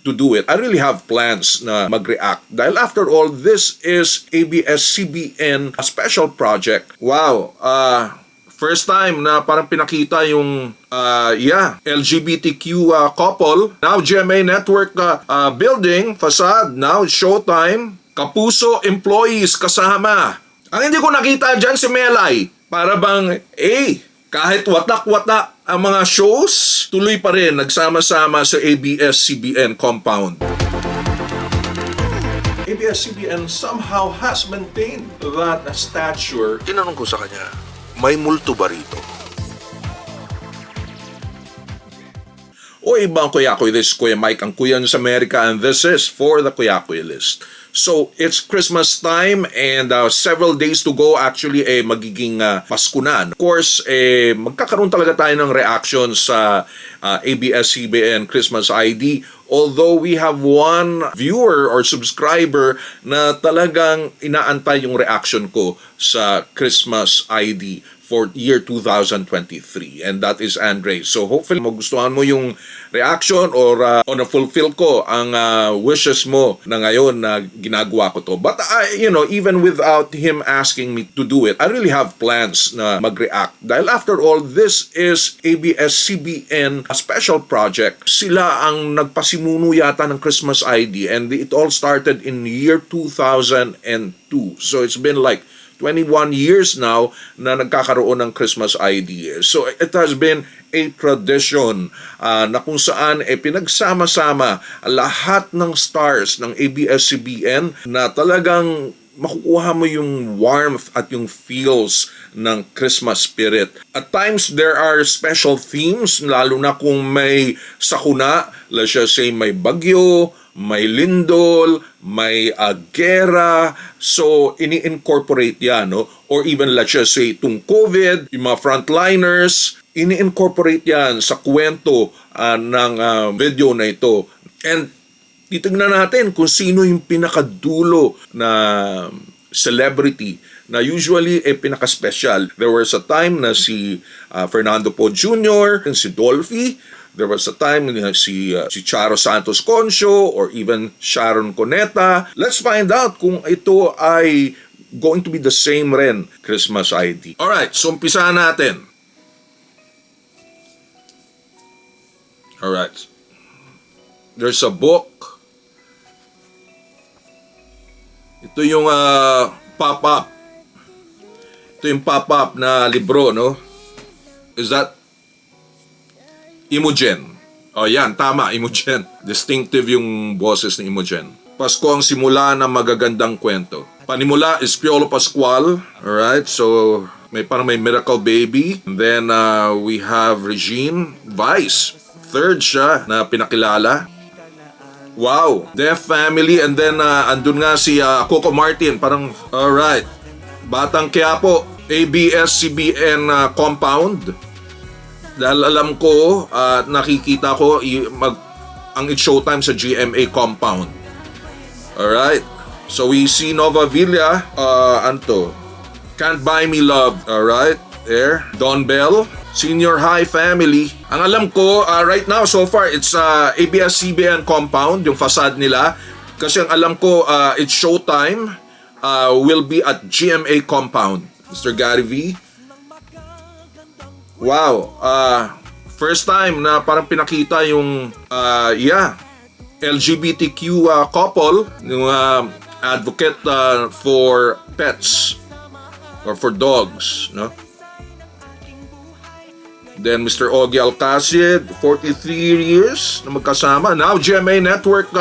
to do it. I really have plans na mag-react. Dahil after all, this is ABS-CBN special project. Wow, first time na parang pinakita yung LGBTQ couple. Now GMA Network building, facade, now showtime. Kapuso employees kasama. Ang hindi ko nakita dyan si Melay. Para bang, kahit watak-watak ang mga shows, tuloy pa rin nagsama-sama sa ABS-CBN compound. ABS-CBN somehow has maintained that stature. Tinanong ko sa kanya, may multo ba rito? O ibang Kuyakoy, this is Kuya Mike, ang Kuya sa Amerika, and this is for the Kuyakoy List. So, it's Christmas time and several days to go. Actually, magiging Pasko na. Of course, magkakaroon talaga tayo ng reaction sa ABS-CBN Christmas ID. Although we have one viewer or subscriber na talagang inaantay yung reaction ko sa Christmas ID for year 2023, and that is Andre. So hopefully magustuhan mo yung reaction or na-fulfill ko ang wishes mo na ngayon na ginagawa ko to. But even without him asking me to do it, I really have plans na mag-react. Dahil after all, this is ABS-CBN special project. Sila ang nagpasimuno yata ng Christmas ID, and it all started in year 2002. So it's been like 21 years now na nagkakaroon ng Christmas ID. So it has been a tradition na kung saan pinagsama-sama lahat ng stars ng ABS-CBN na talagang makukuha mo yung warmth at yung feels ng Christmas spirit. At times, there are special themes, lalo na kung may sakuna, let's just say may bagyo, may lindol, may gera, so ini-incorporate yan, no? Or even let's just say itong COVID, yung mga frontliners, ini-incorporate yan sa kwento ng video na ito. And titignan natin kung sino yung pinakadulo na celebrity na usually pinaka-special. There was a time na si Fernando Poe Jr., si Dolphy. There was a time na si Charo Santos Concio or even Sharon Cuneta. Let's find out kung ito ay going to be the same rin Christmas ID. Alright, so umpisahan natin. Alright. There's a book. Ito yung pop-up. Ito yung pop-up na libro, no? Is that Imogen? Oh, yan. Tama, Imogen. Distinctive yung boses ni Imogen. Pasko ang simula ng magagandang kwento. Panimula is Piolo Pascual. Alright, so parang may Miracle Baby. And then we have Regine Vice. Third siya na pinakilala. Wow, Deaf Family, and then andun nga si Coco Martin, parang, alright, Batang Quiapo, ABS-CBN compound. Dahil alam ko, nakikita ko ang It's Showtime sa GMA compound. Alright, so we see Nova Villa, Can't Buy Me Love, alright, there, Don Bell, Senior High Family. Ang alam ko, right now, so far, it's ABS-CBN compound, yung facade nila. Kasi ang alam ko, It's Showtime will be at GMA compound. Mr. Gary V. Wow. First time na parang pinakita yung, LGBTQ couple, yung advocate for pets or for dogs, no? Then Mr. Ogie Alcacid, 43 years na magkasama. Now GMA Network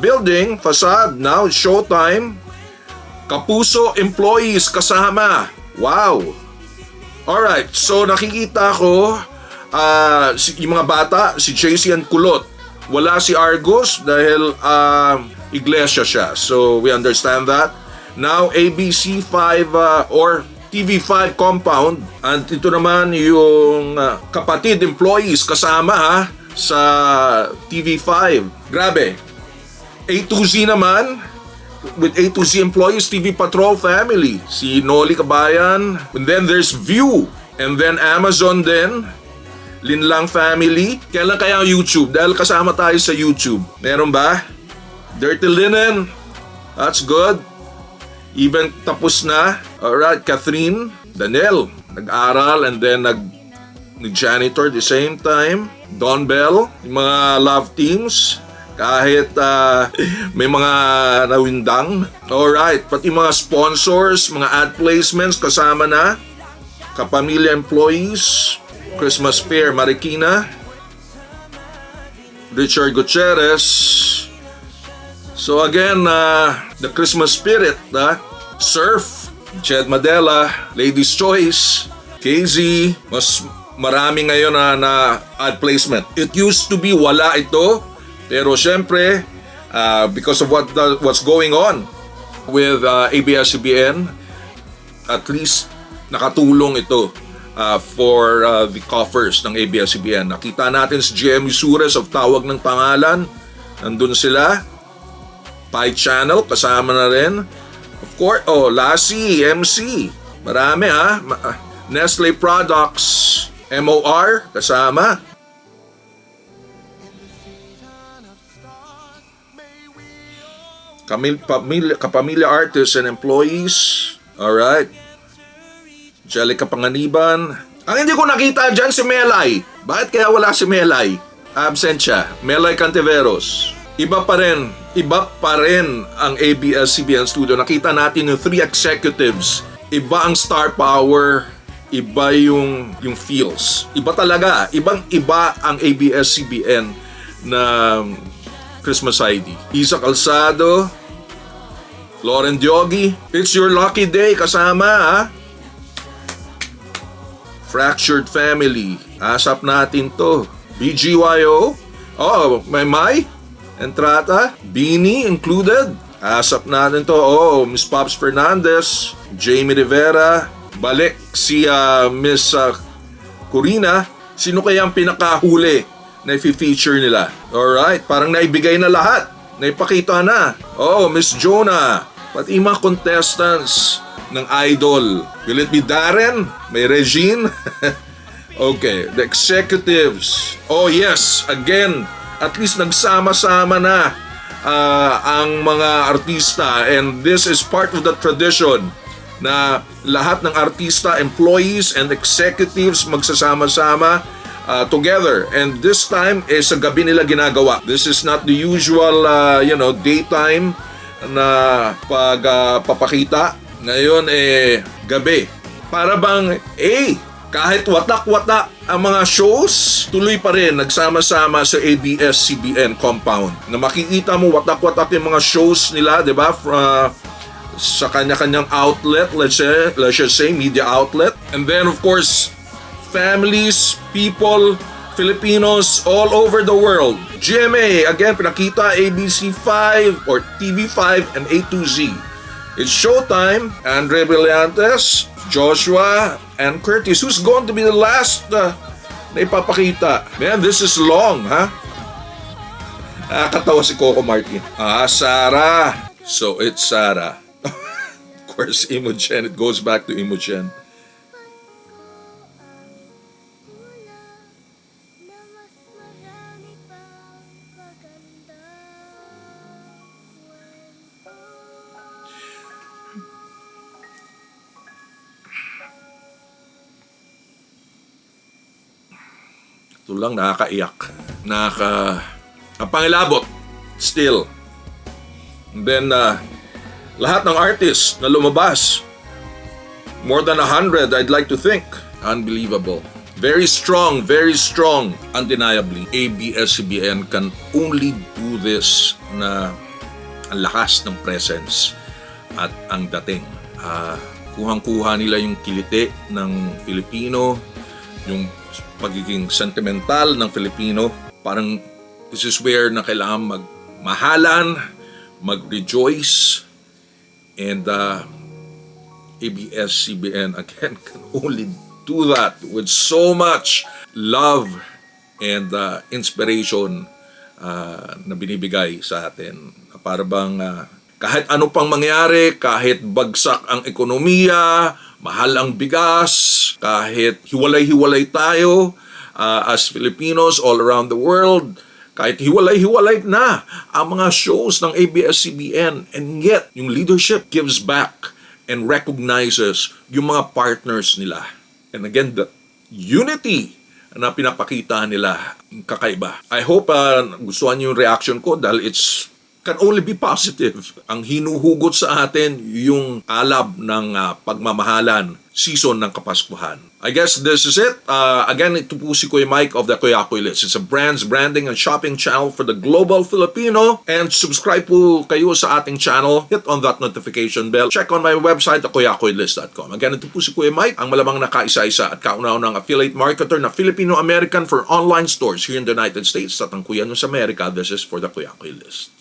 building, facade, now showtime. Kapuso employees kasama. Wow. Alright, so nakikita ko yung mga bata, si JC and Kulot. Wala si Argos dahil iglesia siya. So we understand that. Now ABC5 or TV5 compound, at ito naman yung kapatid employees kasama sa TV5. Grabe. A to Z naman, with A to Z employees, TV Patrol family, si Noli Kabayan, and then there's View, and then Amazon din, Linlang Family. Kailan kaya ang YouTube? Dahil kasama tayo sa YouTube. Meron ba? Dirty Linen. That's good. Even tapos na. Alright, Catherine. Daniel. Nag-aral and then nag-janitor the same time. Don Bell. Yung mga love teams. Kahit may mga nawindang. Alright, pati mga sponsors, mga ad placements kasama na. Kapamilya employees. Christmas Fair Marikina. Richard Gutierrez. So again, the Christmas spirit, Surf, Jed Madela, Ladies Choice, KZ, mas marami ngayon na ad placement. It used to be wala ito. Pero syempre, because of what's going on with ABS-CBN, at least nakatulong ito for the coffers ng ABS-CBN. Nakita natin si GM Isures of Tawag ng Pangalan. Nandun sila. Pie Channel, kasama na rin. Of course, Lassie, MC. Marami Nestle Products, MOR, kasama. Kapamilya artists and employees. Alright. Angelica Panganiban. Ang hindi ko nakita dyan si Melay. Bakit kaya wala si Melay? Absent siya. Melay Cantiveros. Iba pa rin ang ABS-CBN studio. Nakita natin yung 3 executives. Iba ang star power. Iba yung feels. Iba talaga. Ibang-iba ang ABS-CBN na Christmas ID. Isa Calzado, Lauren Diogi, It's Your Lucky Day kasama Fractured Family. Asap natin to. BGYO. May Entrata. Bini included. Asap natin to. Miss Pops Fernandez. Jamie Rivera. Balik si Miss Corina. Sino kaya ang pinakahuli na i-feature nila? Alright, parang naibigay na lahat. Naipakita na. Miss Jonah. Pati mga contestants ng Idol. Will it be Darren? May Regine? Okay, the executives. Yes, again, at least nagsama-sama na ang mga artista. And this is part of the tradition na lahat ng artista, employees, and executives magsasama-sama together. And this time, sa gabi nila ginagawa. This is not the usual, daytime na pagpapakita. Ngayon, gabi. Para bang, kahit watak-watak ang mga shows, tuloy pa rin nagsama-sama sa ABS-CBN compound. Na makikita mo watak-watak yung mga shows nila, di ba? Sa kanya-kanyang outlet, let's just say, media outlet. And then, of course, families, people, Filipinos all over the world. GMA, again, pinakita ABC5 or TV5 and A to Z. It's showtime. Andre Brillantes, Joshua, and Curtis. Who's going to be the last na ipapakita? Man, this is long, Nakakatawa si Coco Martin. Sarah. So, it's Sarah. Of course, Imogen. It goes back to Imogen. Ito lang, nakakaiyak. Ang pangilabot, still. And then, lahat ng artists na lumabas, more than 100, I'd like to think. Unbelievable. Very strong, undeniably. ABS-CBN can only do this na ang lakas ng presence at ang dating. Kuhang-kuha nila yung kiliti ng Filipino, yung pagiging sentimental ng Filipino. Parang this is where na kailangan magmahalan, mag-rejoice, and ABS-CBN again can only do that with so much love and inspiration na binibigay sa atin. Para bang kahit ano pang mangyari, kahit bagsak ang ekonomiya, mahal ang bigas, kahit hiwalay-hiwalay tayo, as Filipinos all around the world, kahit hiwalay-hiwalay na ang mga shows ng ABS-CBN, and yet yung leadership gives back and recognizes yung mga partners nila. And again, the unity na pinapakita nila, kakaiba. I hope gustuhan niyo yung reaction ko dahil it's can only be positive. Ang hinuhugot sa atin yung alab ng pagmamahalan, season ng Kapaskuhan. I guess this is it. Again, ito po si Kuya Mike of the Kuya Koy List. It's a brands, branding, and shopping channel for the global Filipino. And subscribe po kayo sa ating channel. Hit on that notification bell. Check on my website, kuyakoylist.com. Again, ito po si Kuya Mike, ang malamang nakaisa-isa at kauna-unang affiliate marketer na Filipino-American for online stores here in the United States. At ang Kuya nyo sa Amerika, this is for the Kuya Koy List.